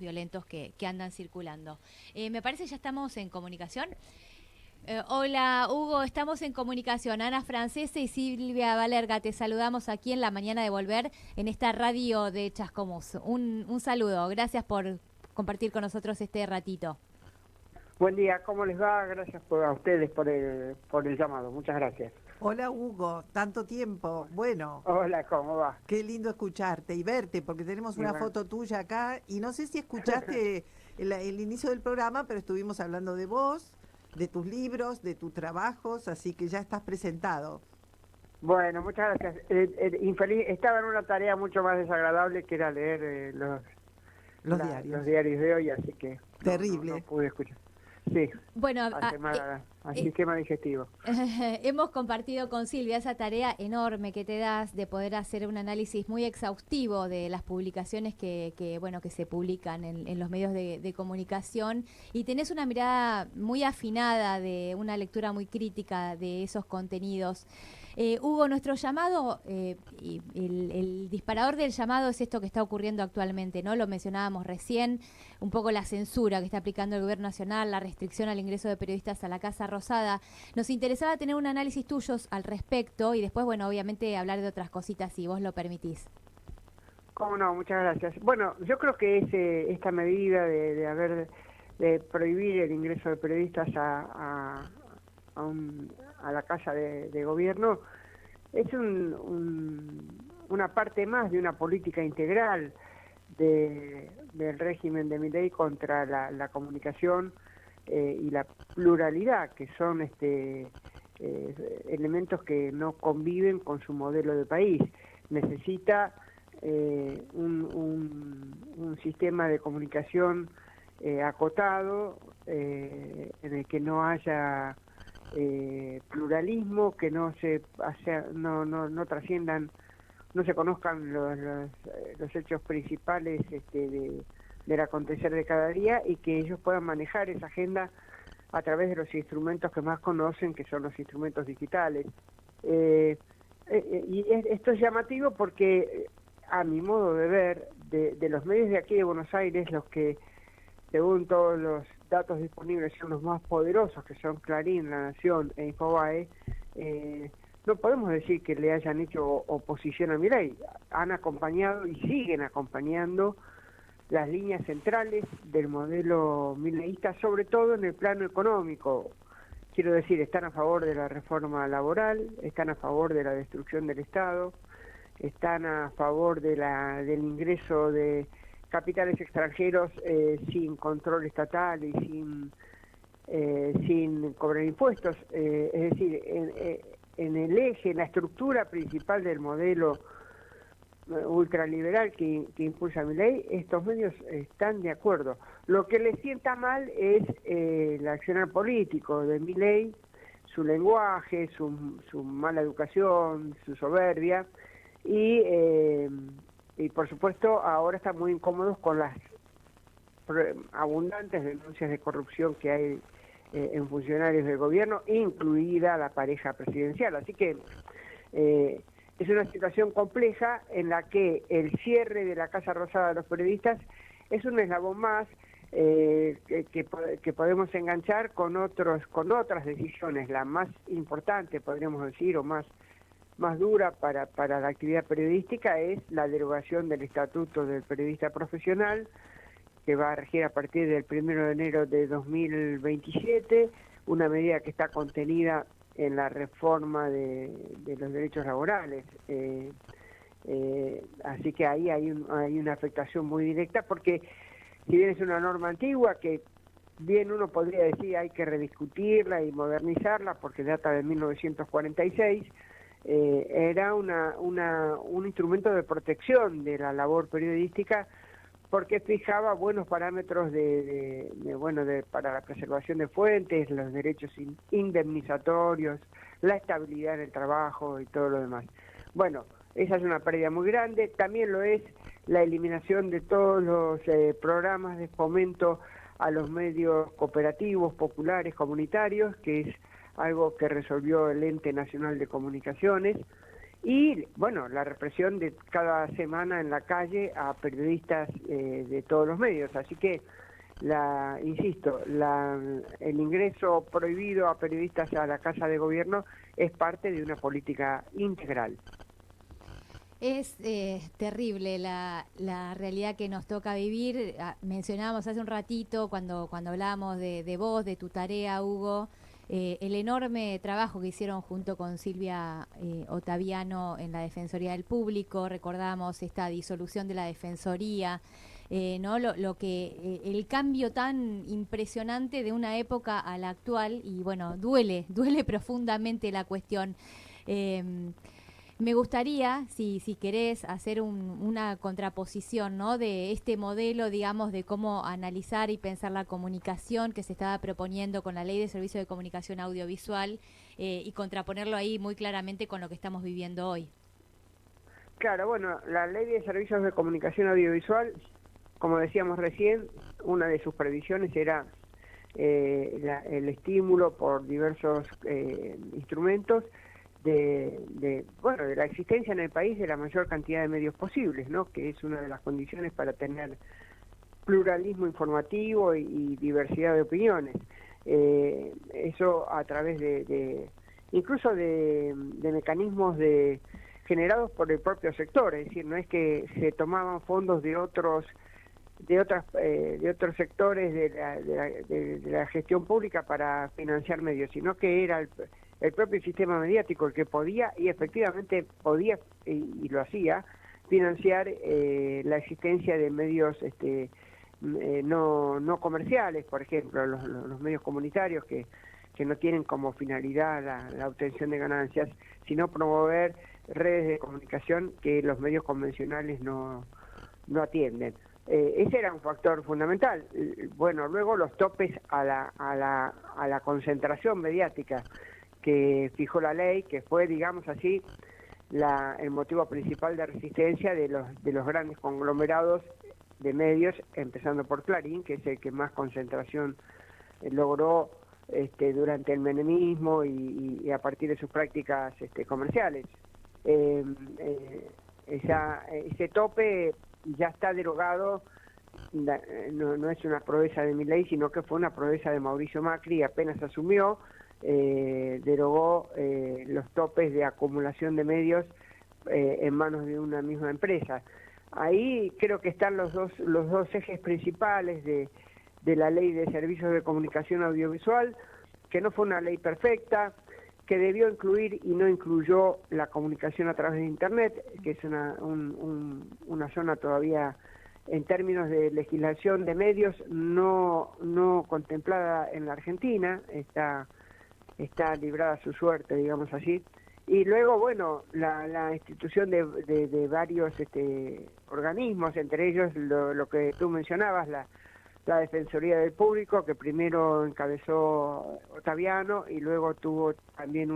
violentos que andan circulando. Me parece ya estamos en comunicación. Hola Hugo, estamos en comunicación. Ana Francese y Silvia Valerga, te saludamos aquí en la mañana de Volver en esta radio de Chascomús. Un saludo, gracias por compartir con nosotros este ratito. Buen día, ¿cómo les va? Gracias a ustedes por el llamado, muchas gracias. Hola Hugo, tanto tiempo. Bueno. Hola, ¿cómo va? Qué lindo escucharte y verte, porque tenemos una foto tuya acá y no sé si escuchaste el inicio del programa, pero estuvimos hablando de vos, de tus libros, de tus trabajos, así que ya estás presentado. Bueno, muchas gracias. Infeliz, estaba en una tarea mucho más desagradable que era leer los diarios de hoy, así que terrible. No pude escuchar. Sí, bueno, al sistema digestivo. Hemos compartido con Silvia esa tarea enorme que te das de poder hacer un análisis muy exhaustivo de las publicaciones que se publican en los medios de comunicación, y tenés una mirada muy afinada, de una lectura muy crítica de esos contenidos. Hugo, nuestro llamado, y el disparador del llamado es esto que está ocurriendo actualmente, ¿no? Lo mencionábamos recién, un poco la censura que está aplicando el gobierno nacional, la restricción al ingreso de periodistas a la Casa Rosada. Nos interesaba tener un análisis tuyo al respecto y después, bueno, obviamente hablar de otras cositas si vos lo permitís. Cómo no, muchas gracias. Bueno, yo creo que esta medida de prohibir el ingreso de periodistas a la Casa de Gobierno es una parte más de una política integral del régimen de Milei contra la comunicación y la pluralidad, que son elementos que no conviven con su modelo de país. Necesita un sistema de comunicación acotado, en el que no haya pluralismo, que no trasciendan, no se conozcan los hechos principales del acontecer de cada día, y que ellos puedan manejar esa agenda a través de los instrumentos que más conocen, que son los instrumentos digitales. Y esto es llamativo porque, a mi modo de ver, de los medios de aquí de Buenos Aires, los que, según todos los datos disponibles, son los más poderosos, que son Clarín, La Nación e Infobae, no podemos decir que le hayan hecho oposición a Milei. Han acompañado y siguen acompañando las líneas centrales del modelo mileísta, sobre todo en el plano económico. Quiero decir, están a favor de la reforma laboral, están a favor de la destrucción del Estado, están a favor del ingreso de capitales extranjeros sin control estatal y sin cobrar impuestos. Es decir, en el eje, en la estructura principal del modelo ultraliberal que impulsa Milei, estos medios están de acuerdo. Lo que le sienta mal es el accionar político de Milei, su lenguaje, su mala educación, su soberbia, y por supuesto ahora están muy incómodos con las abundantes denuncias de corrupción que hay en funcionarios del gobierno, incluida la pareja presidencial. Así que es una situación compleja en la que el cierre de la Casa Rosada de los periodistas es un eslabón más que podemos enganchar con otras decisiones. La más importante, podríamos decir, o más dura para la actividad periodística, es la derogación del Estatuto del Periodista Profesional, que va a regir a partir del 1 de enero de 2027, una medida que está contenida en la reforma de los derechos laborales. Así que ahí hay una afectación muy directa, porque si bien es una norma antigua que bien uno podría decir hay que rediscutirla y modernizarla porque data de 1946, era un instrumento de protección de la labor periodística, porque fijaba buenos parámetros para la preservación de fuentes, los derechos indemnizatorios, la estabilidad en el trabajo y todo lo demás. Bueno, esa es una pérdida muy grande. También lo es la eliminación de todos los programas de fomento a los medios cooperativos, populares, comunitarios, que es algo que resolvió el Ente Nacional de Comunicaciones. y bueno, la represión de cada semana en la calle a periodistas de todos los medios. Así que, insisto, el ingreso prohibido a periodistas a la Casa de Gobierno es parte de una política integral. Es terrible la realidad que nos toca vivir. Mencionábamos hace un ratito, cuando hablábamos de vos, de tu tarea, Hugo, el enorme trabajo que hicieron junto con Silvia Ottaviano en la Defensoría del Público. Recordamos esta disolución de la Defensoría, ¿no? El cambio tan impresionante de una época a la actual, y bueno, duele profundamente la cuestión. Me gustaría, si querés, hacer una contraposición, ¿no?, de este modelo, digamos, de cómo analizar y pensar la comunicación que se estaba proponiendo con la Ley de Servicios de Comunicación Audiovisual, y contraponerlo ahí muy claramente con lo que estamos viviendo hoy. Claro, bueno, la Ley de Servicios de Comunicación Audiovisual, como decíamos recién, una de sus previsiones era el estímulo por diversos instrumentos de la existencia en el país de la mayor cantidad de medios posibles, ¿no?, que es una de las condiciones para tener pluralismo informativo y diversidad de opiniones. Eso a través incluso de mecanismos generados por el propio sector, es decir, no es que se tomaban fondos de otros sectores de la gestión pública para financiar medios, sino que era el propio sistema mediático el que podía, y efectivamente podía, y lo hacía, financiar la existencia de medios no comerciales, por ejemplo, los medios comunitarios que no tienen como finalidad la obtención de ganancias, sino promover redes de comunicación que los medios convencionales no atienden. Ese era un factor fundamental. Bueno, luego los topes a la concentración mediática que fijó la ley, que fue, digamos así, el motivo principal de resistencia de los grandes conglomerados de medios, empezando por Clarín, que es el que más concentración logró durante el menemismo y a partir de sus prácticas comerciales. Ese tope ya está derogado, no es una proeza de Milei, sino que fue una proeza de Mauricio Macri, apenas asumió, derogó los topes de acumulación de medios en manos de una misma empresa. Ahí creo que están los dos ejes principales de la Ley de Servicios de Comunicación Audiovisual, que no fue una ley perfecta, que debió incluir y no incluyó la comunicación a través de Internet, que es una zona todavía, en términos de legislación de medios, no contemplada en la Argentina, está librada a su suerte, digamos así. Y luego, bueno, la institución de varios organismos, entre ellos lo que tú mencionabas, la Defensoría del Público, que primero encabezó Ottaviano y luego tuvo también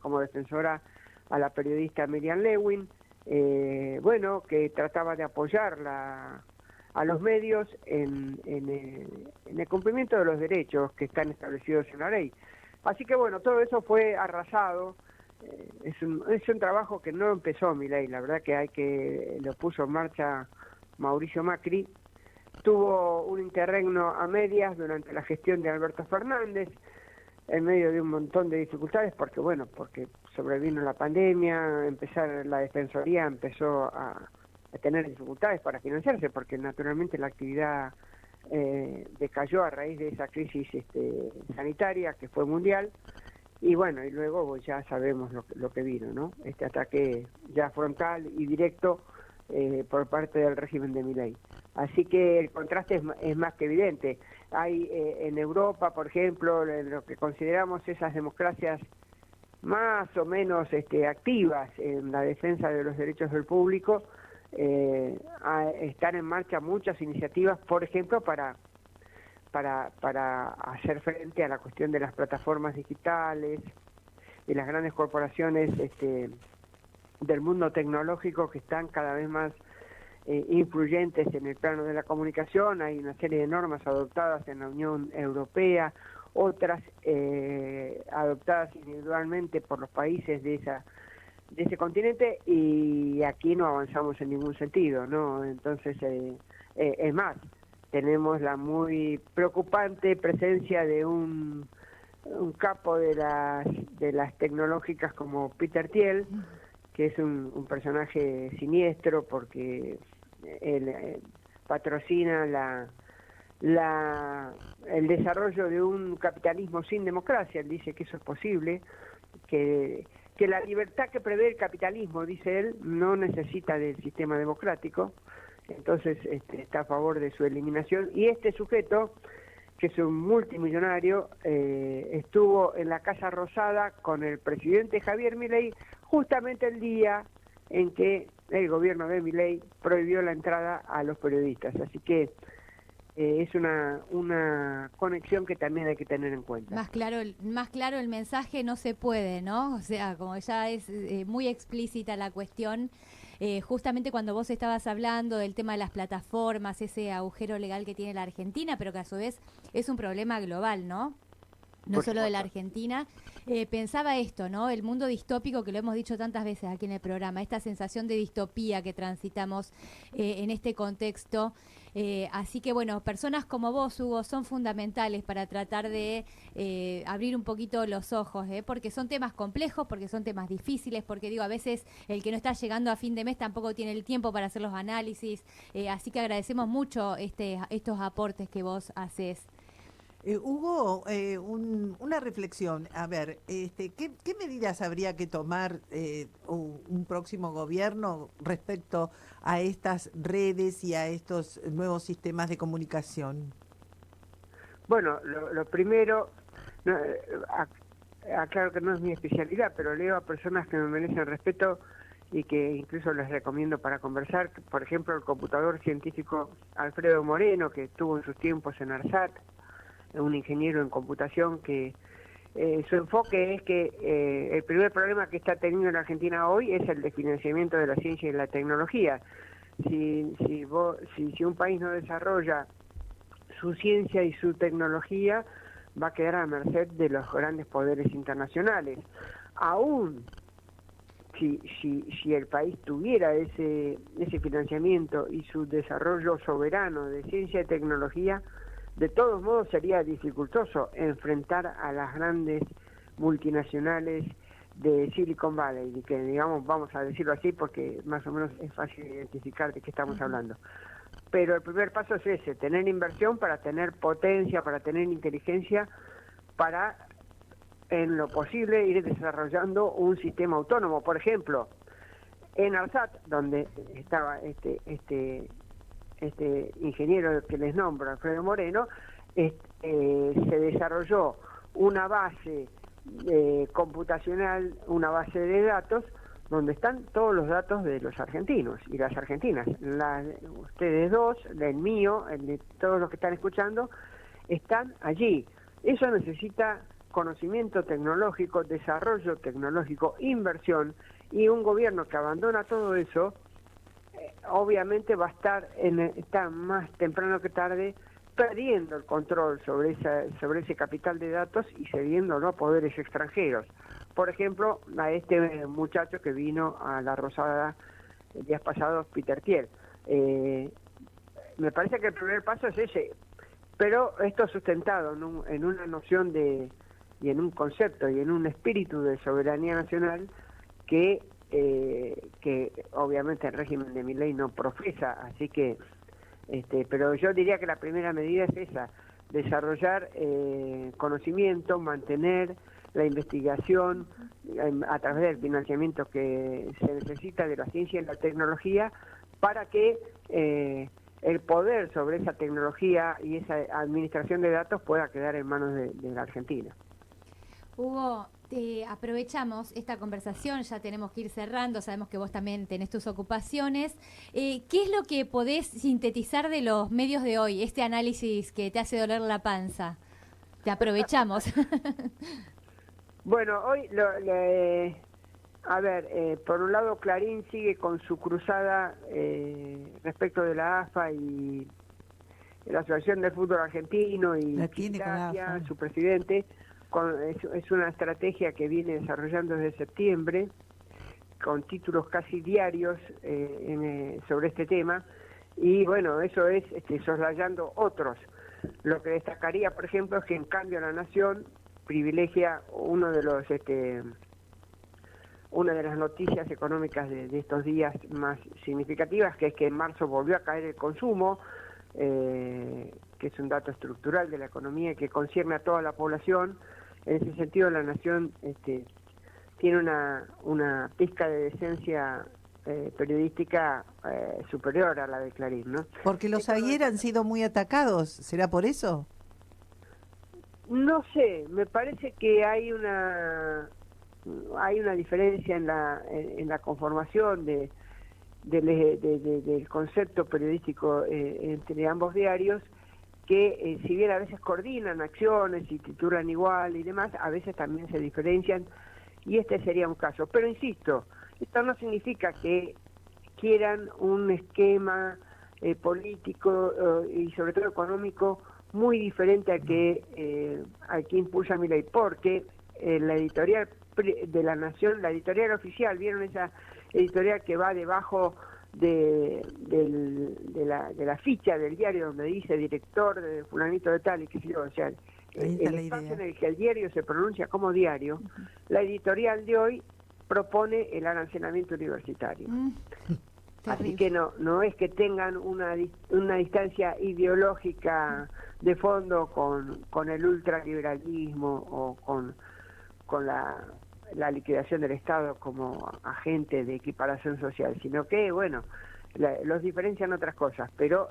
como defensora a la periodista Miriam Lewin, que trataba de apoyar a los medios en el cumplimiento de los derechos que están establecidos en la ley. Así que bueno, todo eso fue arrasado. Es un trabajo que no empezó Milei, la verdad que lo puso en marcha Mauricio Macri. Tuvo un interregno a medias durante la gestión de Alberto Fernández, en medio de un montón de dificultades, porque sobrevino la pandemia, la Defensoría empezó a tener dificultades para financiarse, porque naturalmente la actividad decayó a raíz de esa crisis sanitaria que fue mundial, y luego ya sabemos lo que vino, ¿no? Este ataque ya frontal y directo por parte del régimen de Milei. Así que el contraste es más que evidente. Hay en Europa, por ejemplo, en lo que consideramos esas democracias más o menos activas en la defensa de los derechos del público, están en marcha muchas iniciativas, por ejemplo, para hacer frente a la cuestión de las plataformas digitales, de las grandes corporaciones del mundo tecnológico que están cada vez más influyentes en el plano de la comunicación. Hay una serie de normas adoptadas en la Unión Europea, otras adoptadas individualmente por los países de de ese continente, y aquí no avanzamos en ningún sentido, ¿no? Entonces, es más, tenemos la muy preocupante presencia de un capo de las tecnológicas como Peter Thiel, que es un personaje siniestro porque él patrocina el desarrollo de un capitalismo sin democracia. Él dice que eso es posible, que la libertad que prevé el capitalismo, dice él, no necesita del sistema democrático. Entonces está a favor de su eliminación. Y este sujeto, que es un multimillonario, estuvo en la Casa Rosada con el presidente Javier Milei justamente el día en que el gobierno de Milei prohibió la entrada a los periodistas. Así que es una conexión que también hay que tener en cuenta. Más claro el mensaje no se puede, ¿no? O sea, como ya es muy explícita la cuestión, justamente cuando vos estabas hablando del tema de las plataformas, ese agujero legal que tiene la Argentina, pero que a su vez es un problema global, ¿no? No solo de la Argentina. Pensaba esto, ¿no? El mundo distópico, que lo hemos dicho tantas veces aquí en el programa, esta sensación de distopía que transitamos en este contexto. Así que, bueno, personas como vos, Hugo, son fundamentales para tratar de abrir un poquito los ojos, porque son temas complejos, porque son temas difíciles, porque, digo, a veces el que no está llegando a fin de mes tampoco tiene el tiempo para hacer los análisis. Así que agradecemos mucho estos aportes que vos haces. Hugo, una reflexión. A ver, ¿qué medidas habría que tomar un próximo gobierno respecto a estas redes y a estos nuevos sistemas de comunicación? Bueno, lo primero, aclaro que no es mi especialidad, pero leo a personas que me merecen respeto y que incluso les recomiendo para conversar. Por ejemplo, el computador científico Alfredo Moreno, que estuvo en sus tiempos en ARSAT, un ingeniero en computación, que su enfoque es que el primer problema que está teniendo la Argentina hoy es el de financiamiento de la ciencia y la tecnología. Si un país no desarrolla su ciencia y su tecnología, va a quedar a merced de los grandes poderes internacionales. Aún si el país tuviera ese financiamiento y su desarrollo soberano de ciencia y tecnología, de todos modos sería dificultoso enfrentar a las grandes multinacionales de Silicon Valley, y que, digamos, vamos a decirlo así porque más o menos es fácil identificar de qué estamos hablando. Pero el primer paso es ese, tener inversión para tener potencia, para tener inteligencia, para, en lo posible, ir desarrollando un sistema autónomo. Por ejemplo, en ARSAT, donde estaba este ingeniero que les nombro, Alfredo Moreno, se desarrolló una base computacional, una base de datos, donde están todos los datos de los argentinos y las argentinas. Ustedes dos, el mío, el de todos los que están escuchando, están allí. Eso necesita conocimiento tecnológico, desarrollo tecnológico, inversión, y un gobierno que abandona todo eso, obviamente va a estar más temprano que tarde perdiendo el control sobre ese capital de datos y cediéndolo a poderes extranjeros. Por ejemplo, a este muchacho que vino a la Rosada días pasados, Peter Thiel. Me parece que el primer paso es ese, pero esto sustentado en una noción y en un concepto y en un espíritu de soberanía nacional que obviamente el régimen de Milei no profesa, así que pero yo diría que la primera medida es esa: desarrollar conocimiento, mantener la investigación a través del financiamiento que se necesita de la ciencia y la tecnología, para que el poder sobre esa tecnología y esa administración de datos pueda quedar en manos de la Argentina. Hugo, aprovechamos esta conversación, ya tenemos que ir cerrando, sabemos que vos también tenés tus ocupaciones. ¿Qué es lo que podés sintetizar de los medios de hoy, este análisis que te hace doler la panza? Te aprovechamos. Bueno, hoy, por un lado, Clarín sigue con su cruzada respecto de la AFA y la Asociación del Fútbol Argentino, y Tapia, su presidente. Es una estrategia que viene desarrollando desde septiembre, con títulos casi diarios sobre este tema, y bueno, eso es soslayando otros. Lo que destacaría, por ejemplo, es que en cambio La Nación privilegia una de las noticias económicas de estos días más significativas, que es que en marzo volvió a caer el consumo, que es un dato estructural de la economía que concierne a toda la población. En ese sentido, La Nación tiene una pizca de decencia periodística superior a la de Clarín, ¿no? Porque los ayer han sido muy atacados, ¿será por eso? No sé, me parece que hay una diferencia en la conformación del concepto periodístico entre ambos diarios, que si bien a veces coordinan acciones y titulan igual y demás, a veces también se diferencian, y este sería un caso. Pero insisto, esto no significa que quieran un esquema político y sobre todo económico muy diferente al que impulsa Milei, porque la editorial de La Nación, la editorial oficial, ¿vieron esa editorial que va debajo de la ficha del diario donde dice director de fulanito de tal y qué sé yo? O sea, el espacio en el que el diario se pronuncia como diario, la editorial de hoy propone el arancelamiento universitario. Así que no es que tengan una distancia ideológica de fondo con el ultraliberalismo o con la liquidación del Estado como agente de equiparación social, sino que, bueno, los diferencian otras cosas, pero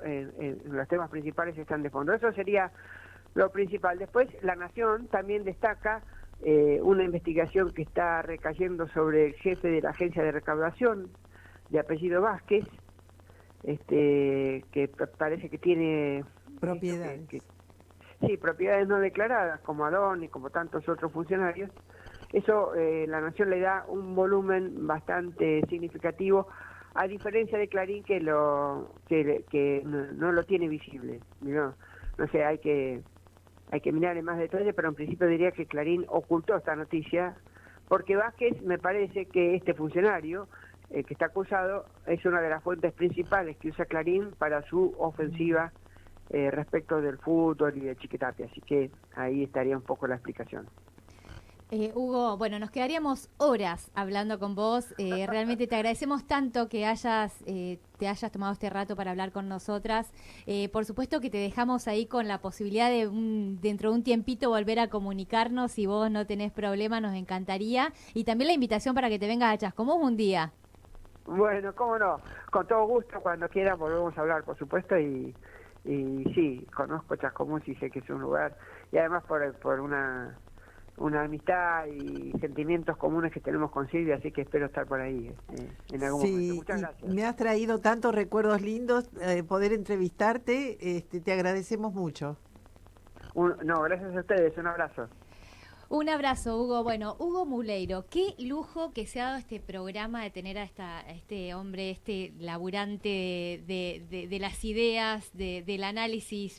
los temas principales están de fondo. Eso sería lo principal. Después, La Nación también destaca una investigación que está recayendo sobre el jefe de la agencia de recaudación, de apellido Vázquez, que parece que tiene propiedades. Sí, propiedades no declaradas, como Adón y como tantos otros funcionarios. Eso La Nación le da un volumen bastante significativo, a diferencia de Clarín, que no lo tiene visible. No sé, hay que mirar en más detalle, pero en principio diría que Clarín ocultó esta noticia, porque Vázquez, me parece que este funcionario que está acusado es una de las fuentes principales que usa Clarín para su ofensiva respecto del fútbol y de Chiquitapia, así que ahí estaría un poco la explicación. Hugo, bueno, nos quedaríamos horas hablando con vos. Realmente te agradecemos tanto que te hayas tomado este rato para hablar con nosotras. Por supuesto que te dejamos ahí con la posibilidad de dentro de un tiempito volver a comunicarnos. Si vos no tenés problema, nos encantaría. Y también la invitación para que te vengas a Chascomús un día. Bueno, cómo no, con todo gusto, cuando quieras volvemos a hablar, por supuesto, y sí, conozco Chascomús y sé que es un lugar, y además por una amistad y sentimientos comunes que tenemos con Silvia, así que espero estar por ahí en algún momento. Muchas gracias. Me has traído tantos recuerdos lindos, poder entrevistarte, te agradecemos mucho. No, gracias a ustedes, un abrazo. Un abrazo, Hugo. Bueno, Hugo Muleiro, qué lujo que se ha dado este programa de tener a este hombre, este laburante de las ideas, del análisis